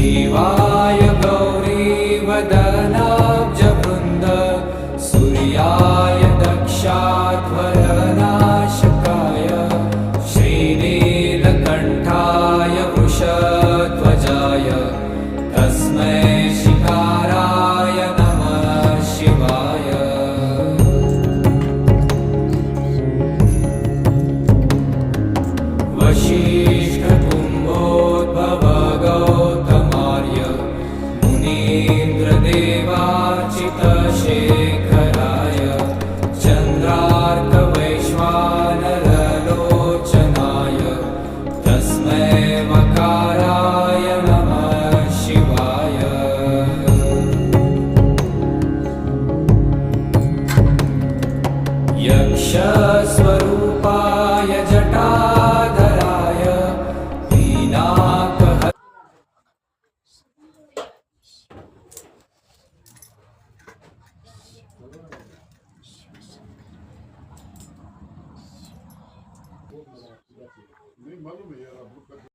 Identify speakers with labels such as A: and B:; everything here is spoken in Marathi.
A: शिवाय गौरीवदनाब्जवृन्द सूर्याय दक्षाध्वरनाशकाय श्रीनीलकण्ठाय वृषध्वजाय तस्मै शिकाराय नमः शिवाय। वसिष्ठकुम्भोद्भव गौतमार्य मुनीन्द्रदेवार्चितशेखराय चन्द्रार्कवैश्वानरलोचनाय तस्मै वकाराय नमः शिवाय। यक्षस्वरूपाय जटाधराय दीनाकः
B: नहीं मालूम है यार, आप लोग